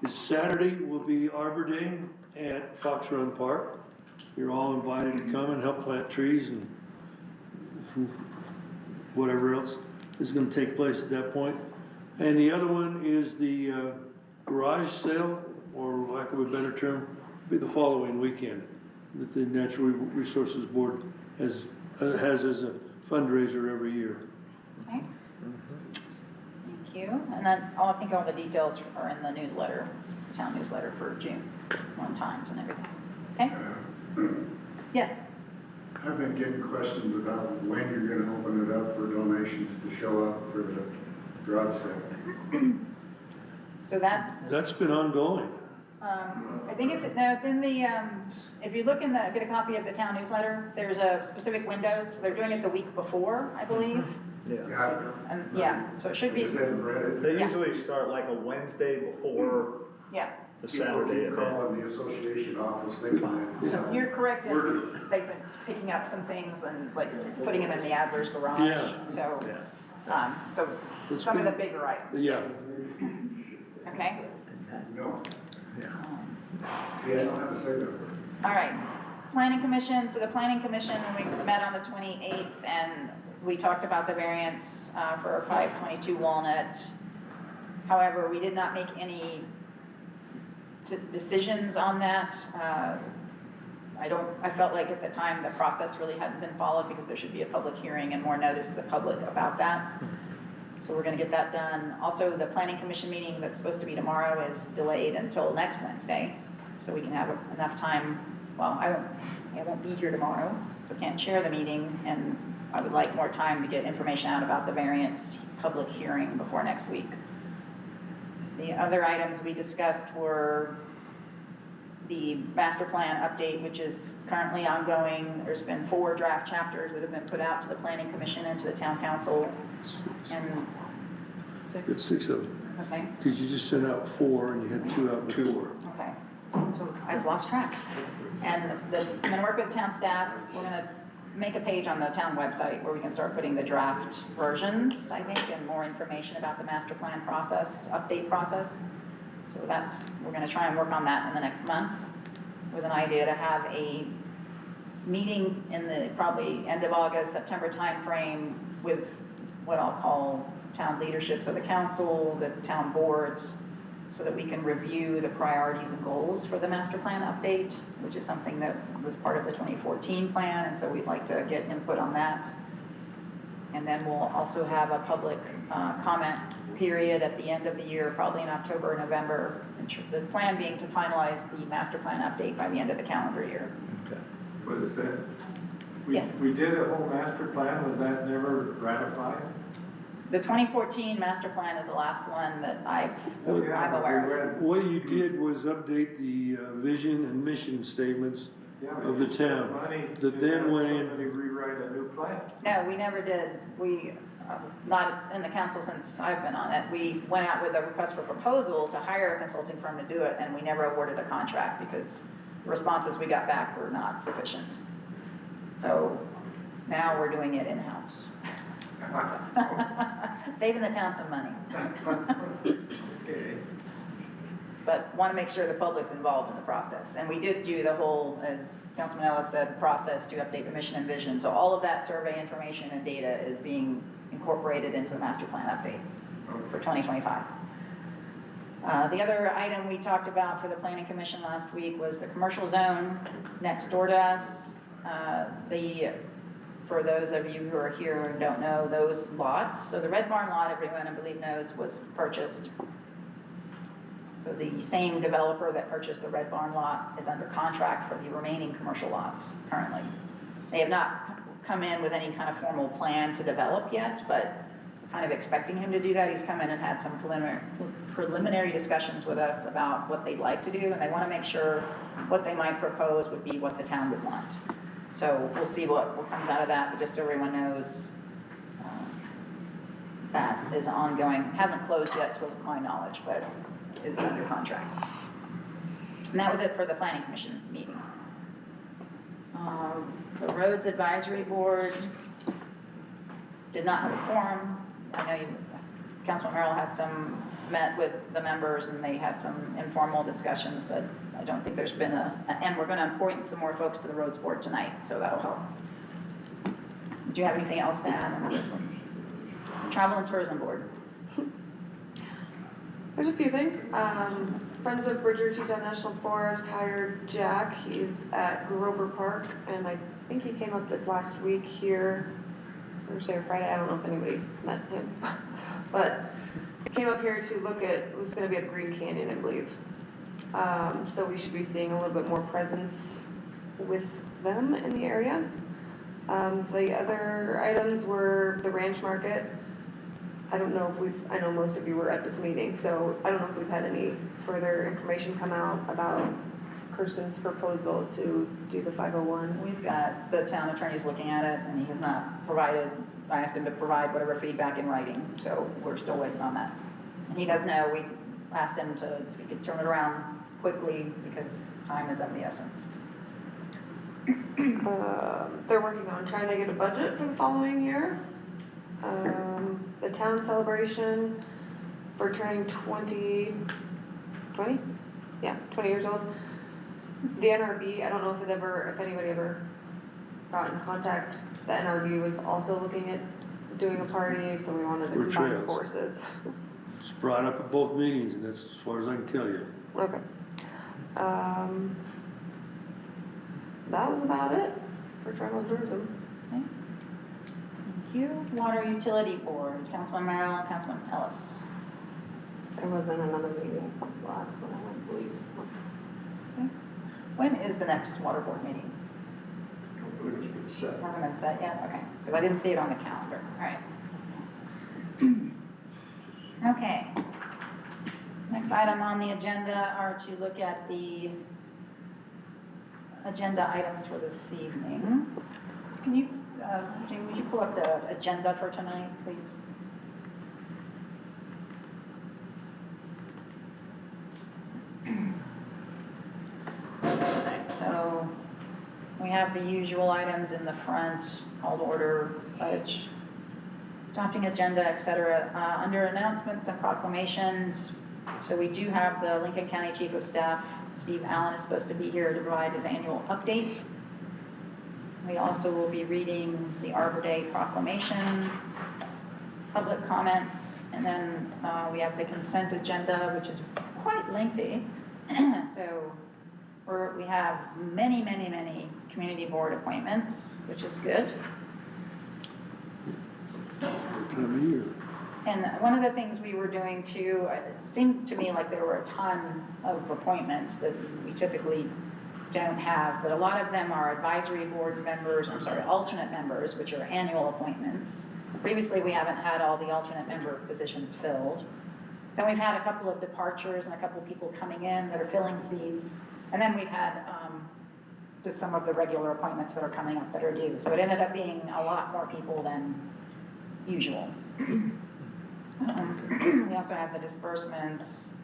is Saturday will be Arbor Day at Fox Run Park. You're all invited to come and help plant trees and whatever else is gonna take place at that point. And the other one is the garage sale, or lack of a better term, be the following weekend, that the Natural Resources Board has as a fundraiser every year. Okay. Thank you. And then I think all the details are in the newsletter, town newsletter for June, on times and everything. Okay? Yes? I've been getting questions about when you're gonna open it up for donations to show up for the garage sale. So That's been ongoing. I think it's in the, if you look get a copy of the town newsletter, there's a specific windows. They're doing it the week before, I believe. Yeah. Yeah, And yeah, so it should I be, just haven't read it. They Yeah. usually start like a Wednesday before yeah. the People Saturday keep event. calling the association office thinking that. So you're correct, in We're- they've been picking up some things and like putting them in the adverse garage. Yeah. So, Yeah. so It's some of the been- bigger items. Yeah. yes. Okay? No, Yeah. see, I don't have to say that. All right, Planning Commission, so the Planning Commission, we met on the 28th, and we talked about the variance for 522 Walnut. However, we did not make any decisions on that. I felt like at the time, the process really hadn't been followed because there should be a public hearing and more notice to the public about that. So we're gonna get that done. Also, the Planning Commission meeting that's supposed to be tomorrow is delayed until next Wednesday, so we can have enough time. Well, I won't be here tomorrow, so can't chair the meeting, and I would like more time to get information out about the variance public hearing before next week. The other items we discussed were the master plan update, which is currently ongoing. There's been 4 draft chapters that have been put out to the Planning Commission and to the Town Council. And It's 6 of them, okay, because you just sent out 4 and you had 2 out before. okay. So I've lost track. And I'm gonna work with town staff. We're gonna make a page on the town website where we can start putting the draft versions, I think, and more information about the master plan process, update process. So we're gonna try and work on that in the next month with an idea to have a meeting in the probably end of August, September timeframe with what I'll call town leadership, so the council, the town boards, so that we can review the priorities and goals for the master plan update, which is something that was part of the 2014 plan, and so we'd like to get input on that. And then we'll also have a public comment period at the end of the year, probably in October or November. The plan being to finalize the master plan update by the end of the calendar year. Okay. Was that, Yes. we did a whole master plan, was that never ratified? The 2014 master plan is the last one that I'm Yeah, aware of. What you did was update the vision and mission statements Yeah, of the we spent town, money that to then have went in- somebody rewrite a new plan. No, we never did. We, not in the council since I've been on it, we went out with a request for proposal to hire a consulting firm to do it, and we never awarded a contract because the responses we got back were not sufficient. So now we're doing it in-house. Saving the town some money. Okay. But want to make sure the public's involved in the process. And we did do the whole, as Councilman Ellis said, process to update the mission and vision. So all of that survey information and data is being incorporated into the master plan update for 2025. The other item we talked about for the Planning Commission last week was the commercial zone next door to us. For those of you who are here and don't know those lots, so the Red Barn lot, everyone I believe knows, was purchased. So the same developer that purchased the Red Barn lot is under contract for the remaining commercial lots currently. They have not come in with any kind of formal plan to develop yet, but kind of expecting him to do that. He's come in and had some preliminary discussions with us about what they'd like to do, and they want to make sure what they might propose would be what the town would want. So we'll see what comes out of that, but just so everyone knows, that is ongoing, hasn't closed yet to my knowledge, but is under contract. And that was it for the planning commission meeting. The roads advisory board did not have a quorum. I know Councilman Merrill met with the members and they had some informal discussions, but I don't think there's been and we're gonna appoint some more folks to the roads board tonight, so that'll help. Do you have anything else to add on the roads board? Travel and tourism board. There's a few things. Friends of Bridger Teton National Forest hired Jack. He's at Grover Park, and I think he came up this last week here, Thursday or Friday. I don't know if anybody met him, but he came up here to look at, it was gonna be up Green Canyon, I believe. So we should be seeing a little bit more presence with them in the area. The other items were the ranch market. I don't know if I know most of you were at this meeting, so I don't know if we've had any further information come out about Kirsten's proposal to do the 501. We've got the town attorney's looking at it and he has not provided, I asked him to provide whatever feedback in writing, so we're still waiting on that. And he does know, we asked him if he could turn it around quickly because time is of the essence. They're working on trying to get a budget for the following year. The town celebration for turning 20 years old. The NRB, I don't know if anybody ever got in contact. The NRB was also looking at doing a party, so we wanted to For combine trails. forces. It's brought up at both meetings, and that's as far as I can tell you. Okay. That was about it for travel and tourism. Okay. Thank you. Water utility board, Councilman Merrill, Councilman Ellis. There wasn't another meeting since the last one, I don't believe, so. Okay. When is the next water board meeting? I believe it's been set. Hasn't been set yet? Okay, because I didn't see it on the calendar. All right. Okay. Next item on the agenda are to look at the agenda items for this evening. Can you, Jane, would you pull up the agenda for tonight, please? So we have the usual items in the front, call to order, pledge, adopting agenda, et cetera. Under announcements and proclamations, so we do have the Lincoln County Chief of Staff, Steve Allen, is supposed to be here to provide his annual update. We also will be reading the Arbor Day proclamation, public comments, and then we have the consent agenda, which is quite lengthy. So we have many community board appointments, which is good. That time of year. And one of the things we were doing too, it seemed to me like there were a ton of appointments that we typically don't have, but a lot of them are advisory board members, alternate members, which are annual appointments. Previously, we haven't had all the alternate member positions filled. Then we've had a couple of departures and a couple of people coming in that are filling seats. And then we've had just some of the regular appointments that are coming up that are due. So it ended up being a lot more people than usual. We also have the disbursements,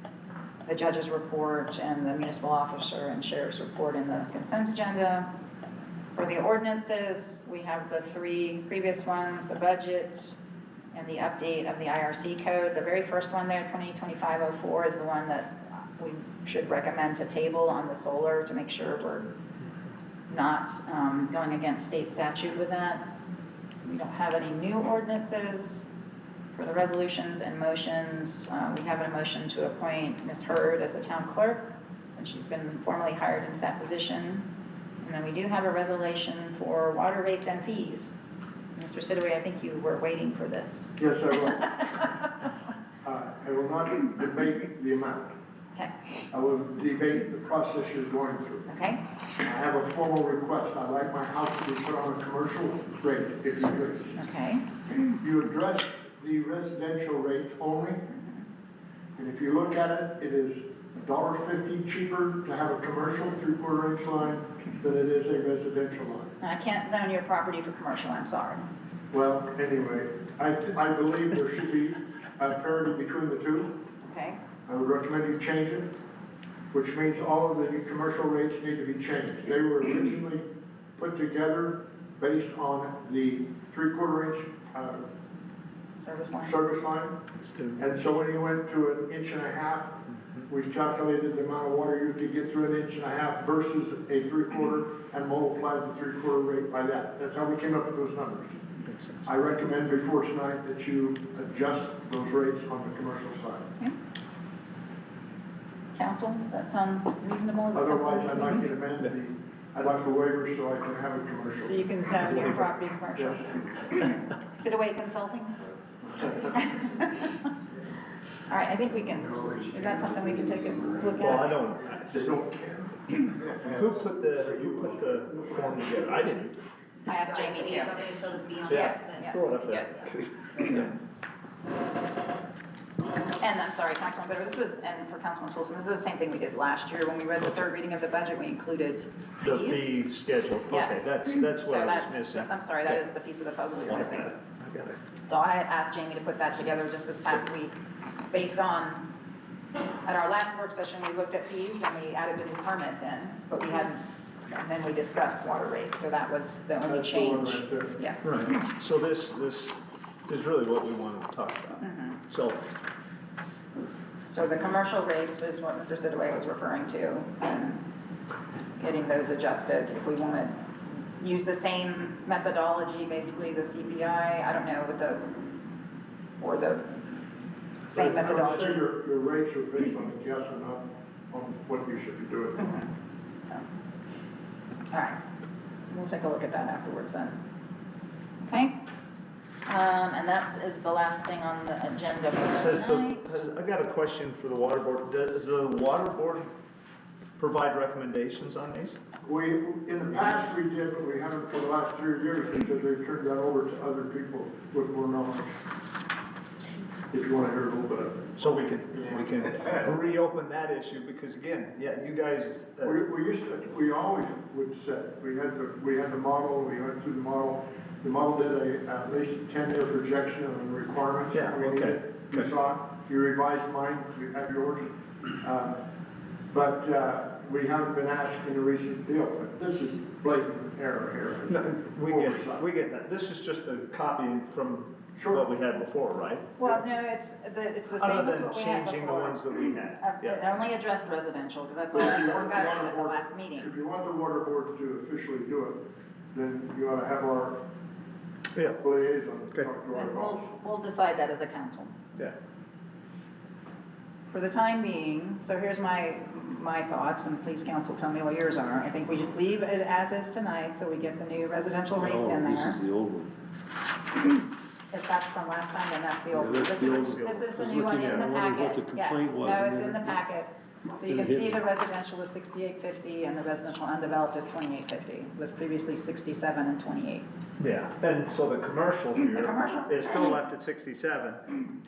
the judge's report, and the municipal officer and sheriff's report in the consent agenda. For the ordinances, we have the three previous ones, the budget, and the update of the IRC code. The very first one there, 2025-04, is the one that we should recommend to table on the solar to make sure we're not going against state statute with that. We don't have any new ordinances. For the resolutions and motions, we have a motion to appoint Ms. Hurd as the town clerk, since she's been formally hired into that position. And then we do have a resolution for water rates and fees. Mr. Siddery, I think you were waiting for this. Yes, I will. I will not debate the amount. Okay. I will debate the process you're going through. Okay. I have a formal request. I'd like my house to be put on a commercial rate, if you please. Okay. You addressed the residential rates only, and if you look at it, it is $1.50 cheaper to have a commercial 3/4 inch line than it is a residential line. I can't zone your property for commercial, I'm sorry. Well, anyway, I believe there should be a parity between the two. Okay, I would recommend you change it, which means all of the commercial rates need to be changed. They were originally put together based on the 3/4 inch service line. service line. And so when you went to 1.5 inches, we calculated the amount of water you could get through 1.5 inches versus a 3/4 and multiplied the 3/4 rate by that. That's how we came up with those numbers. I recommend before tonight that you adjust those rates on the commercial side. Okay. Council, does that sound reasonable? Is that something Otherwise, we I'd can like do? you to amend I'd like a waiver so I can have a commercial. So you can zone your property commercial? Yes. Sit-away consulting? All right, I think we can, is that something we can take a look Well, I at? don't, They don't care. who put the form together? I didn't. I asked Jamie too. Yeah. Yes, yes, Throw it up yeah. there. And I'm sorry, Councilman Bitter, this was, and for Councilman Tolson, this is the same thing we did last year. When we read the third reading of the budget, we included The fees. fee schedule, okay, Yes. that's So what I was that's, missing. I'm sorry, that is the piece of the puzzle you're missing. I got it. So I had asked Jamie to put that together just this past week, based on, at our last work session, we looked at fees and we added the new permits in, but we hadn't, and then we discussed water rates, so that was the only That's the one change. right there. Yeah. Right, so this is really what we wanted to talk about. So, So the commercial rates is what Mr. Sidaway was referring to, and getting those adjusted. If we want to use the same methodology, basically the CPI, I don't know, with the, or the same But I would say methodology. your rates are based on a guess and not on what you should be doing. So, all right, we'll take a look at that afterwards then. Okay? And that is the last thing on the agenda for tonight. I got a question for the water board. Does the water board provide recommendations on these? In the past we did, but we haven't for the last 3 years because they turned that over to other people with more knowledge. If you want to hear a little bit of it. So we can reopen that issue, because again, yeah, you guys. We always would set, we had the model, we went through the model. The model did at least a 10-year projection of the requirements. Yeah, that we okay, needed. You okay. saw it, you revised mine, you have yours. But we haven't been asked in a recent deal, but this is blatant error here. No, we get that. This is just a copy from what we had before, right? Well, no, it's the same Other as than what we had changing the before. ones that we had. It Yeah. only addressed residential, because that's what we discussed at the last meeting. If you want the water board to officially do it, then you ought to have our Yeah. liaison Okay. talk to our And boss. we'll decide that as a council. Yeah. For the time being, so here's my thoughts, and please council tell me what yours are. I think we should leave it as is tonight, so we get the new residential rates in Oh, this there. is the old one. If that's from last time, then that's the old one. Yeah, that's This the is, old one. this is I the was new one looking in at the it. I wondered what packet. the Yeah. complaint was, No, and it's then in the it packet. So you didn't can hit see me. the residential is 6850 and the residential undeveloped is 2850. It was previously 67 and 28. Yeah, and so the commercial here commercial? is still left at 67,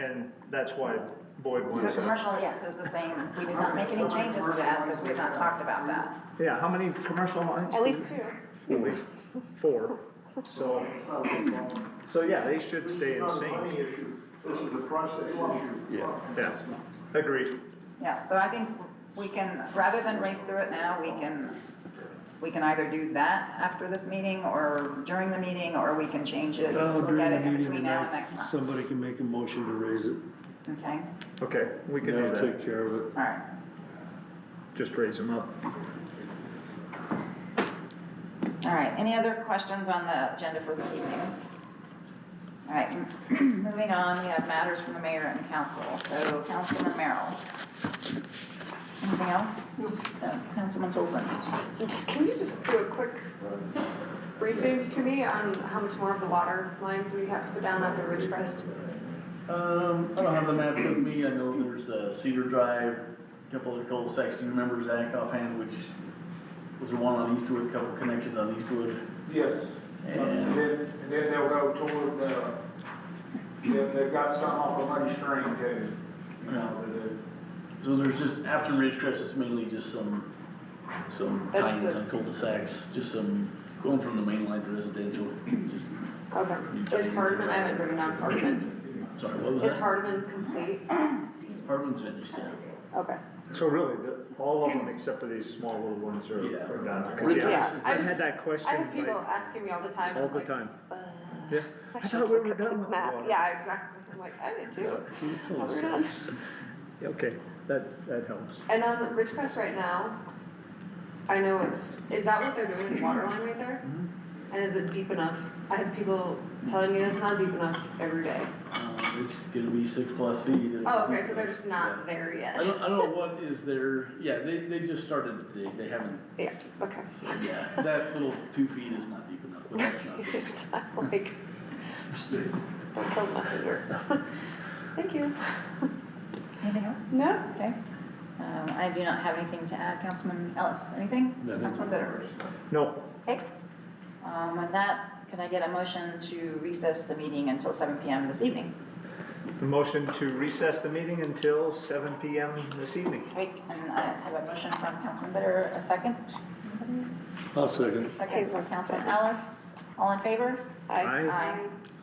and that's why Boyd The wants it. commercial, yes, is the same. We did not make any changes to that because we've not talked about that. Yeah, how many commercial lines? At least 2. At least 4. So yeah, they should stay in It's not a sync. money issue, this is a process issue. Yeah. Yeah, agreed. Yeah, so I think we can, rather than race through it now, we can either do that after this meeting or during the meeting, or we can change it, Well, look at during it the in meeting between now and tonight, next month. somebody can make a motion to raise it. Okay, Okay, we can do That'll that. take care of it. all right. Just raise them up. All right, any other questions on the agenda for this evening? All right, moving on, we have matters from the mayor and council. So Councilman Merrill. Anything else? No, Councilman Tolson. Can you just do a quick briefing to me on how much more of the water lines we have to put down at the Ridgecrest? I don't have the map with me. I know there's Cedar Drive, a couple other cul-de-sacs. Do you remember, Zach, offhand, which was there one on Eastwood, a couple connections on Eastwood? Yes. And then they'll go toward, then they've got some off of Money String too. You know, There's So there's just, after Ridgecrest, it's mainly just some That's tie-ins the- on cul-de-sacs, just some, going from the main line to residential, just, Okay, is Hardman, I haven't written down Hardman, sorry, what was is that? Hardman complete? Hardman's finished, yeah. Okay. So really, all of them except for these small little ones are Yeah. done. 'Cause Yeah. yeah, I I've just- had that question I have people like asking me all the time. all I'm the like, time. uh, Yeah, I should thought we look were at done this with the map. water. Yeah, exactly. I'm like, I did too. Oh, we're done. Okay, that helps. And on Ridgecrest right now, I know is that what they're doing, is water line right there? Mm-hmm. And is it deep enough? I have people telling me it's not deep enough every day. It's gonna be 6+ feet. It'll Oh, be- okay, so they're just not there I yet. don't know what is there, yeah, they just started to dig, they haven't, Yeah, okay. so yeah, that little 2 feet is not deep enough, but that's not finished. I'm like, don't kill the messenger. Thank you. Anything else? No? Okay. I do not have anything to add. Councilman Ellis, anything? Nothing. Councilman Bitter? No, Okay. With that, can I get a motion to recess the meeting until 7 PM this evening? the motion to recess the meeting until 7 PM this evening. Great, and I have a motion from Councilman Bitter, a second? I'll second. Second from Councilman Ellis. All in favor? Aye.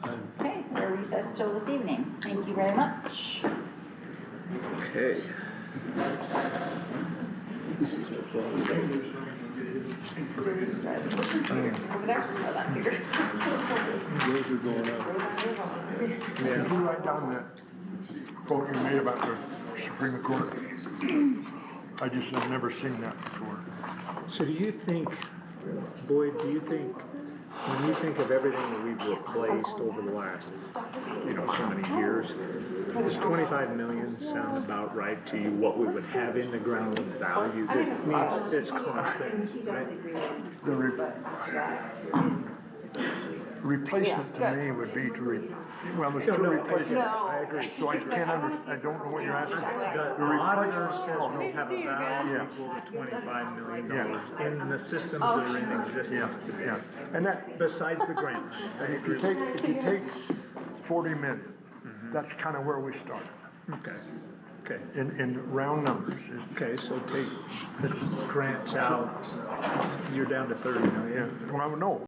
Aye. Okay, we're recessed till this evening. Thank you very much. Okay. Over there? Oh, that's yours. Those are going up. Did you write down that quote you made about the Supreme Court? I just have never seen that before. So do you think, Boyd, when you think of everything that we've replaced over the last, so many years, does 25 million sound about right to you, what we would have in the ground with value? I mean, it's constant, right? The replacement to me would be there's two No, replacements. I agree. So I can't I don't know what you're asking. The auditor says we have a value Yeah. equal to $25 million Yeah. in the systems that are in existence today, Yeah, and that, besides the grant. if you take 40 million, that's kind of where we started, Okay, in round numbers. It's- okay, so take grants out, you're down to 30 million. Yeah, well, no,